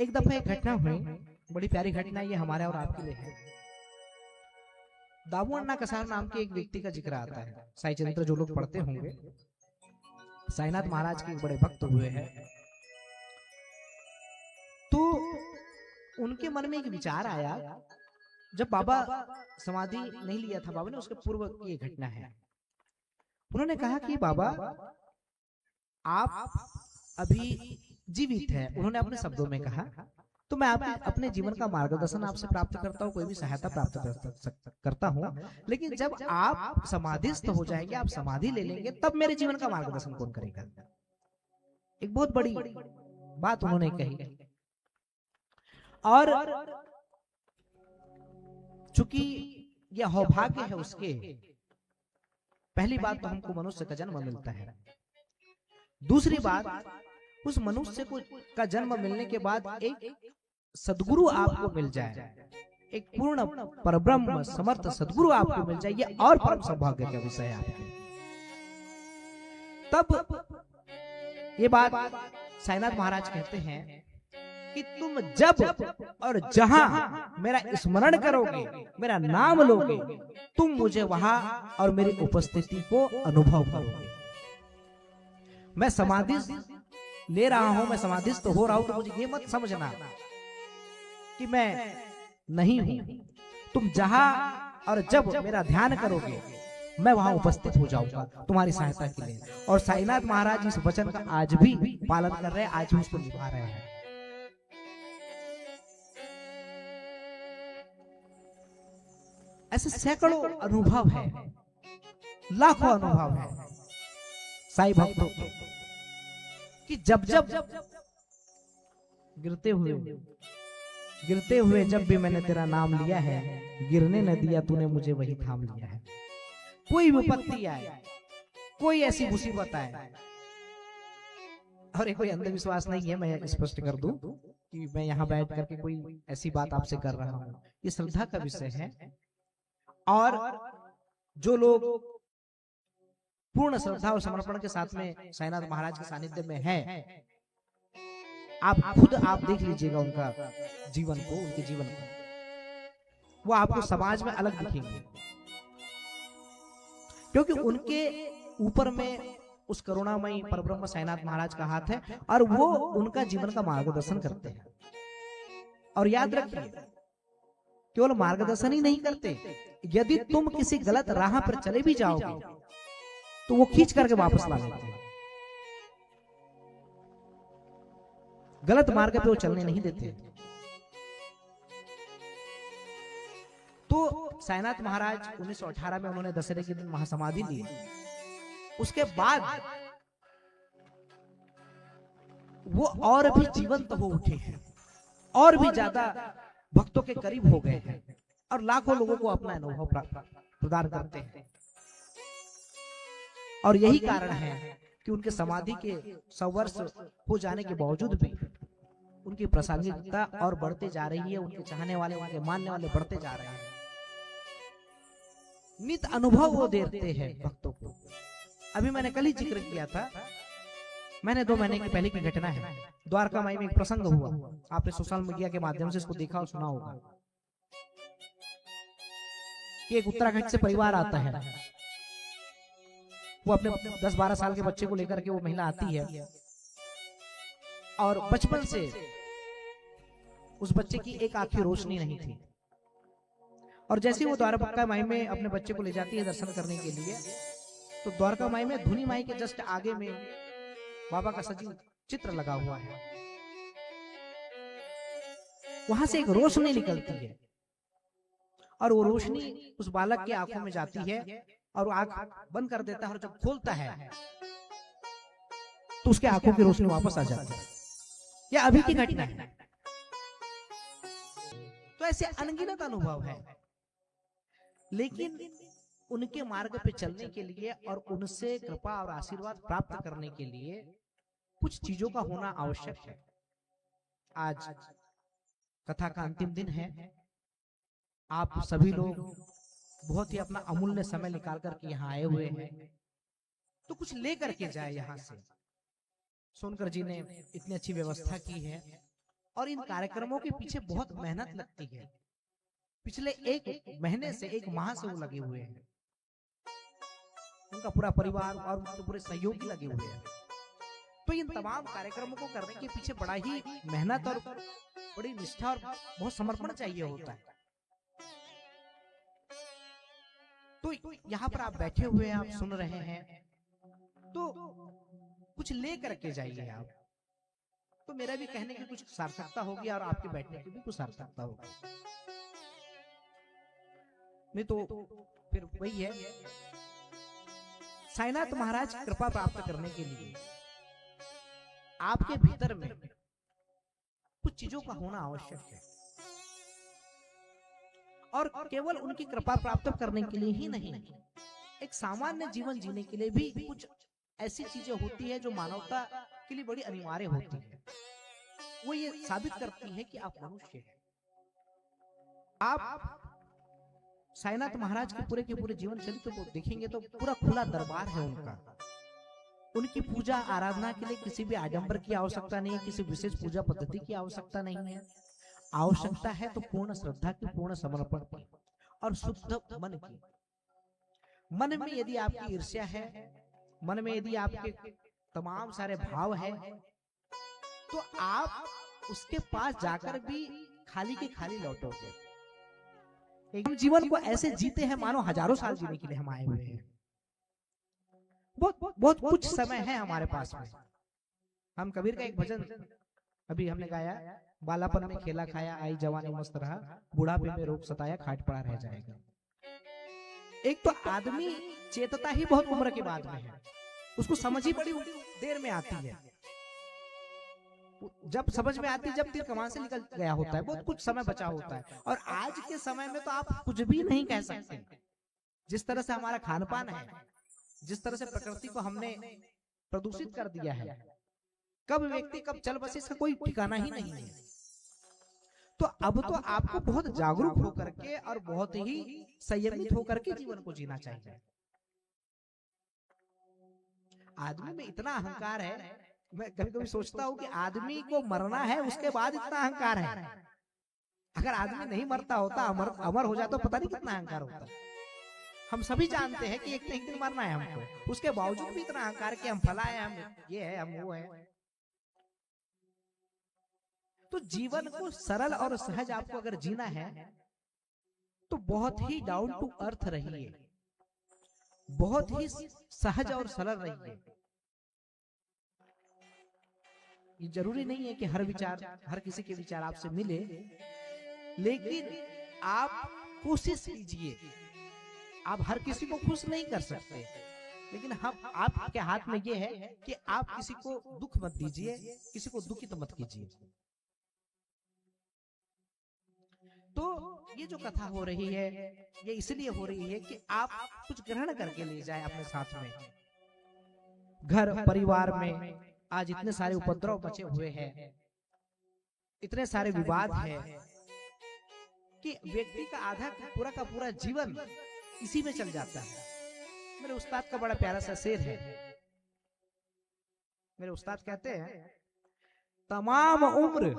एक दफा एक घटना हुई, बड़ी प्यारी घटना, ये हमारे और आपके लिए है। दामू अण्णा कसार नाम के एक व्यक्ति का जिक्र आता है। साई चरित्र जो लोग पढ़ते होंगे, साईनाथ महाराज के एक बड़े भक्त हुए हैं। तो उनके मन में एक विचार आया, जब बाबा समाधि नहीं लिया था बाबा ने, उसके पूर्व की घटना है। उन्होंने कहा कि बाबा आप अभी जीवित है, उन्होंने अपने शब्दों में कहा, तो मैं आप अपने जीवन का मार्गदर्शन आपसे प्राप्त करता हूँ, कोई भी सहायता प्राप्त करता हूँ, लेकिन जब आप समाधिस्थ हो जाएंगे, आप समाधि ले लेंगे, तब मेरे जीवन का मार्गदर्शन कौन करेगा। एक बहुत बड़ी बात उन्होंने कही। और चूंकि यह सौभाग्य है उसके, पहली बात तो हमको मनुष्य का जन्म मिलता है, दूसरी बात उस मनुष्य को का जन्म मिलने के बाद एक सदगुरु आपको मिल जाए, एक पूर्ण परब्रह्म समर्थ सदगुरु आपको मिल जाए, ये और परम सौभाग्य का विषय है आपके। तब ये बात साईनाथ महाराज कहते हैं कि तुम जब और जहां मेरा स्मरण करोगे, मेरा नाम लोगे, तुम मुझे वहां और मेरी उपस्थिति को अनुभव करोगे। मैं समाधि ले रहा हूं, मैं समाधिस्थ हो रहा हूं, तो मुझे ये मत समझना कि मैं नहीं हूं। तुम जहां और जब मेरा ध्यान करोगे, मैं वहां उपस्थित हो जाऊंगा तुम्हारी सहायता के लिए। और साईनाथ महाराज इस वचन का आज भी पालन कर रहे हैं, आज भी उसको निभा रहे हैं। ऐसे सैकड़ों अनुभव है, लाखों अनुभव है साईं भक्तों के, कि जब जब गिरते हुए जब भी मैंने तेरा नाम लिया है, गिरने न दिया तूने मुझे, वही थाम लिया है। कोई विपत्ति आए, कोई ऐसी मुसीबत आए, और ये कोई अंधविश्वास नहीं है, मैं स्पष्ट कर दूं कि मैं यहाँ बैठ करके कोई ऐसी बात आपसे कर रहा हूँ, ये श्रद्धा का विषय है। और जो लोग पूर्ण श्रद्धा और समर्पण के साथ में साईनाथ महाराज के सानिध्य में हैं, आप खुद आप देख लीजिएगा उनका जीवन को, उनके जीवन को, वो आपको समाज में अलग दिखेंगे, क्योंकि उनके ऊपर में उस करुणामयी परब्रह्म साईनाथ महाराज का हाथ है, और वो उनका जीवन का मार्गदर्शन करते हैं। और याद रखिए, केवल मार्गदर्शन ही नहीं करते, यदि तुम किसी गलत राह पर चले भी जाओगे तो वो खींच करके वापस ला लेते हैं, गलत मार्ग पे वो चलने नहीं देते। तो साईनाथ महाराज 1918 में उन्होंने दशहरे के दिन महासमाधि ली। उसके बाद वो और भी जीवंत हो उठे हैं, और भी ज्यादा भक्तों के करीब हो गए हैं, और लाखों लोगों को अपना अनुभव प्रदान करते हैं। और यही कारण है कि उनके समाधि के 100 वर्ष हो जाने के बावजूद भी उनकी प्रासंगिकता और बढ़ते जा रही है, उनके चाहने वाले, उनके मानने वाले बढ़ते जा रहे हैं। नित अनुभव वो देते हैं भक्तों को। अभी मैंने कल ही जिक्र किया था, मैंने 2 महीने की पहले की घटना है, द्वारका माई में एक प्रसंग हुआ, आपने सोशल मीडिया के माध्यम से इसको देखा और सुना होगा, कि एक उत्तराखंड से परिवार आता है, वो अपने 10-12 साल के बच्चे को लेकर के वो महिला आती है, और बचपन से उस बच्चे की एक आंख की रोशनी नहीं थी, और जैसे वो द्वारका माई में अपने बच्चे को ले जाती है दर्शन करने के लिए, तो द्वारका माई में धुनी माई के जस्ट आगे में बाबा का सजीव चित्र लगा हुआ है, वहां से एक रोशनी निकलती है, और वो रोशनी उस बालक के आंखों में जाती है, और वो आंख बंद कर देता है, और जब खोलता है तो उसके आंखों की रोशनी वापस आ जाती है। यह अभी की घटना है। तो ऐसे अनगिनत अनुभव है, लेकिन उनके मार्ग पे चलने के लिए और उनसे कृपा और आशीर्वाद प्राप्त करने के लिए कुछ चीजों का होना आवश्यक है। आज कथा का अंतिम दिन है, आप सभी लोग बहुत ही अपना अमूल्य समय निकाल करके यहाँ आए हुए हैं, तो कुछ ले करके जाए यहाँ से। सोनकर जी ने इतनी अच्छी व्यवस्था की है, और इन कार्यक्रमों के पीछे बहुत मेहनत लगती है। पिछले 1 महीने से 1 माह से वो लगे हुए हैं, उनका पूरा परिवार और उनके पूरे सहयोगी लगे हुए हैं। तो इन तमाम कार्यक्रमों को करने के पीछे बड़ा ही मेहनत और बड़ी निष्ठा और बहुत समर्पण चाहिए होता है। तो यहाँ पर आप बैठे हुए हैं, आप सुन रहे हैं, तो कुछ ले करके जाइए आप। तो मेरा भी कहने की कुछ सार्थकता होगी और आपके बैठने की भी कुछ सार्थकता होगी। नहीं तो फिर वही है, साईनाथ महाराज की कृपा प्राप्त करने के लिए आपके भीतर में कुछ चीजों का होना आवश्यक है। और केवल उनकी कृपा प्राप्त करने के लिए ही नहीं, एक सामान्य जीवन जीने के लिए भी कुछ ऐसी चीजें होती है जो मानवता के लिए बड़ी अनिवार्य होती है। वो ये साबित करती है कि आप मनुष्य हैं। आप साईनाथ महाराज के पूरे जीवन चरित्र को देखेंगे तो पूरा खुला दरबार है उनका। उनकी पूजा आराधना के लिए किसी भी आडंबर की आवश्यकता नहीं है, किसी विशेष पूजा पद्धति की आवश्यकता नहीं है। आवश्यकता है तो पूर्ण श्रद्धा की, पूर्ण समर्पण की और शुद्ध मन की। मन में यदि आपकी ईर्ष्या है, मन में यदि आपके तमाम सारे भाव है, तो आप उसके पास जाकर भी खाली के खाली लौटोगे। एक जीवन को ऐसे जीते हैं मानो हजारों साल जीने के लिए हम आए हुए हैं। बहुत कुछ समय है हमारे पास में। हम कबीर का एक भजन अभी हमने गाया, बालापन में खेला खाया, आई जवानी मस्त रहा, बुढ़ापे में रोग सताया, खाट पड़ा रह जाएगा। एक तो आदमी चेतता ही बहुत उम्र के बाद में है, उसको समझ ही बड़ी देर में आती है। जब समझ में आती है जब तीर कमान से निकल गया होता है, बहुत कुछ समय बचा होता है। और आज के समय में तो आप कुछ भी नहीं कह सकते। जिस तरह से हमारा खान पान है, जिस तरह से प्रकृति को हमने प्रदूषित कर दिया है, कब व्यक्ति कब चल बसे इसका कोई ठिकाना ही नहीं है। तो अब तो आपको बहुत जागरूक होकर के और बहुत ही संयमित होकर के जीवन को जीना चाहिए। आदमी में इतना अहंकार है, मैं कभी कभी सोचता हूँ कि आदमी को मरना है उसके बाद इतना अहंकार है। अगर आदमी नहीं मरता होता, अमर हो जाता, तो पता नहीं कितना अहंकार होता। हम सभी जानते हैं कि एक न एक दिन मरना है हमको, उसके बावजूद भी इतना अहंकार कि हम फला है, हम ये है, हम वो है। तो जीवन को सरल और सहज आपको अगर जीना है तो बहुत ही डाउन टू अर्थ रहिए, बहुत ही सहज और सरल रहिए। ये जरूरी नहीं है कि हर किसी के विचार आपसे मिले, लेकिन आप कोशिश कीजिए। आप हर किसी को खुश नहीं कर सकते, लेकिन हम आपके हाथ में ये है कि आप किसी को दुख मत दीजिए, किसी को दुखित मत कीजिए। तो ये जो कथा हो रही है ये इसलिए हो रही है कि आप कुछ ग्रहण करके ले जाए अपने साथ में। घर परिवार में आज इतने सारे उपद्रव बचे हुए हैं, इतने सारे विवाद है कि व्यक्ति का आधा पूरा का पूरा जीवन इसी में चल जाता है। मेरे उस्ताद का बड़ा प्यारा सा शेर है। मेरे उस्ताद कहते हैं, तमाम उम्र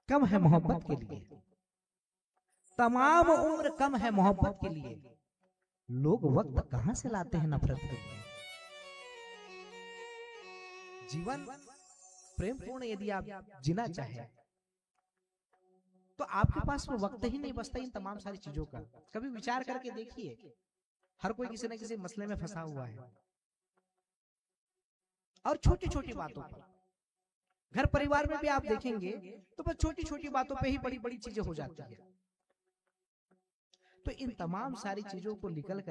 कम है मोहब्बत के लिए, तमाम उम्र कम है मोहब्बत के लिए, लोग वक्त कहां से लाते हैं नफरत के लिए। जीवन प्रेम पूर्ण यदि आप जीना चाहे तो आपके पास में वक्त ही नहीं बचता इन तमाम सारी चीजों का। कभी विचार करके देखिए, हर कोई किसी न किसी मसले में फंसा हुआ है, और छोटी छोटी बातों पर, घर परिवार में भी आप देखेंगे तो बस छोटी छोटी बातों पे ही बड़ी बड़ी चीजें हो जाती है। तो इन तमाम सारी चीजों को निकाल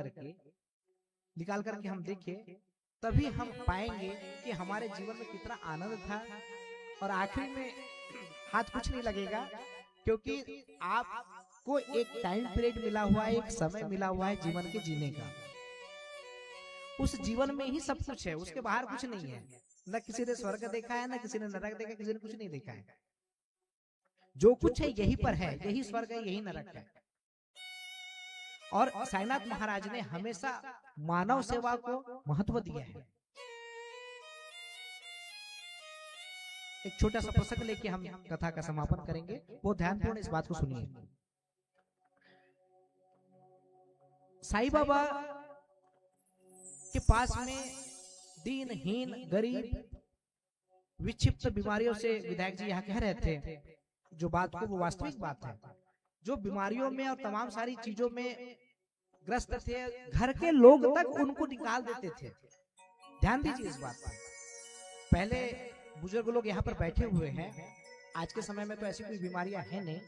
करके हम देखें, तभी हम पाएंगे कि हमारे जीवन में कितना आनंद था। और आखिरी में हाथ कुछ नहीं लगेगा, क्योंकि आपको एक टाइम पीरियड मिला हुआ है, एक समय मिला हुआ है जीवन के जीने का। उस जीवन में ही सब कुछ है, उसके बाहर कुछ नहीं है। न किसी ने स्वर्ग देखा है, न किसी ने नरक देखा, किसी ने कुछ नहीं देखा है। जो कुछ है यही पर है, यही स्वर्ग है, यही नरक है। और साईनाथ महाराज ने हमेशा मानव सेवा को महत्व दिया है। एक छोटा सा प्रसंग लेके हम कथा का समापन करेंगे, वो ध्यानपूर्ण इस बात को सुनिए। साईं बाबा के पास में दीनहीन, गरीब, विक्षिप्त बीमारियों से विधायक जी यहाँ कह रहे थे जो बात को, वो वास्तविक बात है। जो बीमारियों में और तमाम सारी चीजों में ग्रस्त थे, घर के लोग तक उनको निकाल देते थे। ध्यान दीजिए इस बात पर। पहले बुजुर्ग लोग यहाँ पर बैठे हुए हैं, आज के समय में तो ऐसी कोई बीमारियां हैं नहीं,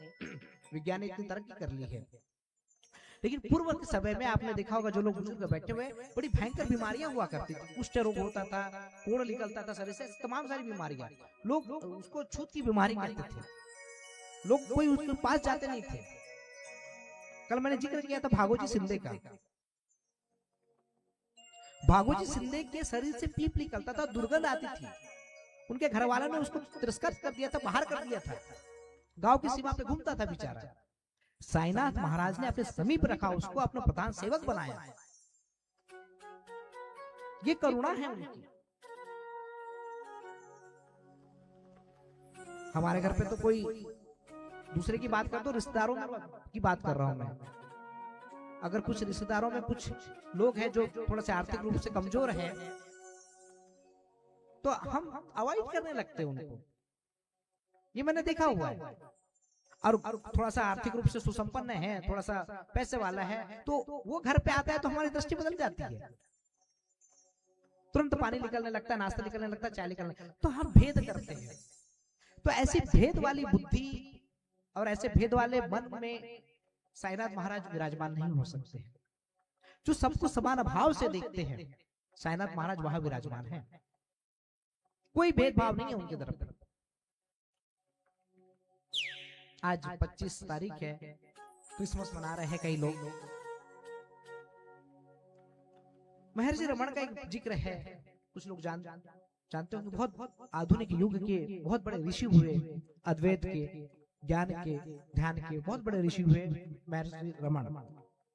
विज्ञान ने इतनी तरक्की कर ली है, लेकिन पूर्व के समय में आपने देखा होगा जो लोग बुजुर्ग बैठे हुए, बड़ी भयंकर बीमारियां हुआ करती थी। कुष्ठ रोग होता था, कोढ़ निकलता था शरीर से, तमाम सारी बीमारियां, लोग उसको छूत की बीमारी कहते थे, लोग कोई उसके पास जाते नहीं थे। कल मैंने जिक्र किया था भागोजी सिंधे का। भागोजी सिंधे के शरीर से पीप निकलता था, दुर्गंध आती थी, उनके घर वालों ने उसको तिरस्कृत कर दिया था, बाहर कर दिया था, गांव की सीमा पे घूमता था बेचारा। साईनाथ महाराज ने अपने समीप रखा, उसको अपना प्रधान सेवक बनाया। ये करुणा है उनकी। हमारे घर पे तो कोई दूसरे की बात कर, तो रिश्तेदारों की बात कर रहा हूं मैं। अगर कुछ रिश्तेदारों में कुछ लोग हैं जो थोड़ा सा आर्थिक रूप से कमजोर हैं, तो हम अवॉइड करने लगते हैं उनको, ये मैंने देखा हुआ है। और थोड़ा सा आर्थिक रूप से सुसंपन्न है, थोड़ा सा पैसे वाला है, तो वो घर पे आता है तो हमारी दृष्टि बदल जाती है, तुरंत पानी निकलने लगता है, नाश्ता निकलने लगता है, चाय निकलने लगता है, तो हम भेद करते हैं। तो ऐसी भेद वाली बुद्धि और ऐसे भेद वाले मन में साईनाथ महाराज विराजमान नहीं हो सकते हैं। जो सबको समान भाव से देखते हैं, साईनाथ महाराज वहां विराजमान है, कोई भेदभाव नहीं है उनकी तरफ। आज 25 तारीख है, क्रिसमस मना रहे हैं कई लोग। महर्षि रमण का एक जिक्र है, कुछ लोग जानते होंगे, बहुत आधुनिक युग के बहुत बड़े ऋषि हुए, अद्वैत के, ज्ञान के, ध्यान के बहुत बड़े ऋषि हुए महर्षि रमण।